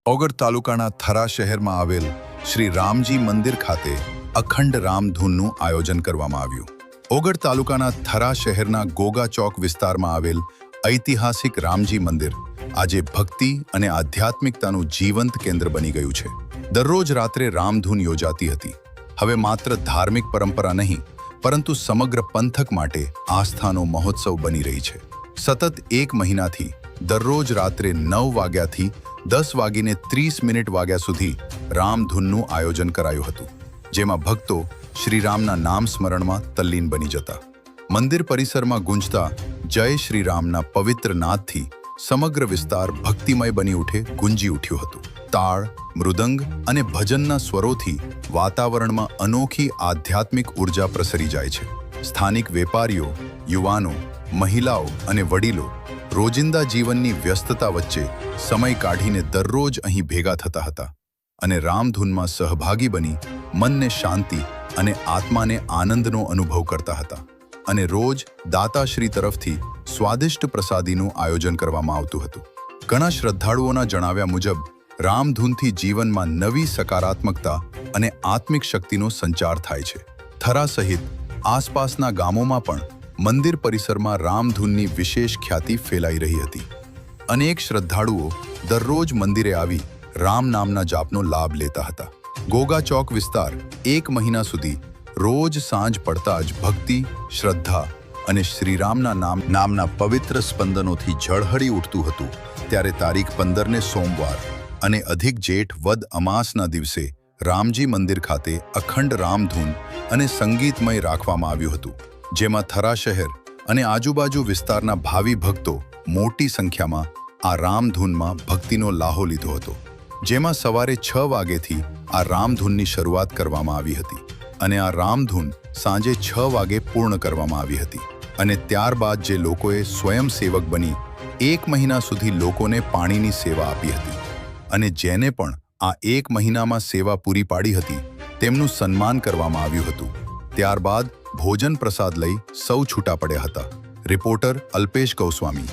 ઓગળ તાલુકાના થરા શહેરમાં આવેલ શ્રી રામજી મંદિર ખાતે અખંડ રામધૂનનું આયોજન કરવામાં આવ્યું. ઓગળ તાલુકાના થરા શહેરના ગોગા ચોક વિસ્તારમાં આવેલ ઐતિહાસિક રામજી મંદિર આજે ભક્તિ અને આધ્યાત્મિકતાનું જીવંત કેન્દ્ર બની ગયું છે. દરરોજ રાત્રે રામધૂન યોજાતી હતી. હવે માત્ર ધાર્મિક પરંપરા નહીં, પરંતુ સમગ્ર પંથક માટે આસ્થાનો મહોત્સવ બની રહી છે. સતત 1 મહિનાથી દરરોજ રાત્રે 9 વાગ્યાથી 10:30 વાગ્યા સુધી રામધૂનનું આયોજન કરાયું હતું, જેમાં ભક્તો શ્રીરામના નામ સ્મરણમાં તલ્લીન બની જતા. મંદિર પરિસરમાં ગુંજતા જય શ્રીરામના પવિત્ર નાદથી સમગ્ર વિસ્તાર ભક્તિમય બની ગુંજી ઉઠ્યું હતું. તાળ, મૃદંગ અને ભજનના સ્વરોથી વાતાવરણમાં અનોખી આધ્યાત્મિક ઉર્જા પ્રસરી જાય છે. સ્થાનિક વેપારીઓ, યુવાનો, મહિલાઓ અને વડીલો રોજિંદા જીવનની વ્યસ્તતા વચ્ચે સમય કાઢીને દરરોજ અહીં ભેગા થતા હતા અને રામધૂનમાં સહભાગી બની મનને શાંતિ અને આત્માને આનંદનો અનુભવ કરતા હતા. અને રોજ દાતાશ્રી તરફથી સ્વાદિષ્ટ પ્રસાદીનું આયોજન કરવામાં આવતું હતું. ઘણા શ્રદ્ધાળુઓના જણાવ્યા મુજબ રામધૂનથી જીવનમાં નવી સકારાત્મકતા અને આત્મિક શક્તિનો સંચાર થાય છે. થરા સહિત આસપાસના ગામોમાં પણ મંદિર પરિસરમાં રામધૂનની વિશેષ ખ્યાતિ ફેલાઈ રહી હતી. અનેક શ્રદ્ધાળુઓ દરરોજ મંદિરે આવી રામ નામના જાપનો લાભ લેતા હતા. ગોગા ચોક વિસ્તાર 1 મહિના સુધી રોજ સાંજ પડતા જ ભક્તિ, શ્રદ્ધા અને શ્રીરામના નામના પવિત્ર સ્પંદનોથી ઝળહળી ઉઠતું હતું. ત્યારે તારીખ 15ને સોમવાર અને અધિક જેઠ વદ અમાસના દિવસે રામજી મંદિર ખાતે અખંડ રામધૂન અને સંગીતમય રાખવામાં આવ્યું હતું, જેમાં થરા શહેર અને આજુબાજુ વિસ્તારના ભાવિ ભક્તો મોટી સંખ્યામાં આ રામધૂનમાં ભક્તિનો લાહો લીધો હતો. જેમાં સવારે 6 વાગ્યેથી આ રામધૂનની શરૂઆત કરવામાં આવી હતી અને આ રામધૂન સાંજે 6 વાગે પૂર્ણ કરવામાં આવી હતી. અને ત્યારબાદ જે લોકોએ સ્વયંસેવક બની 1 મહિના સુધી લોકોને પાણીની સેવા આપી હતી અને જેને પણ આ 1 મહિનામાં સેવા પૂરી પાડી હતી તેમનું સન્માન કરવામાં આવ્યું હતું. ત્યારબાદ ભોજન પ્રસાદ લઈ સૌ છૂટા પડ્યા હતા. રિપોર્ટર અલ્પેશ ગોસ્વામી.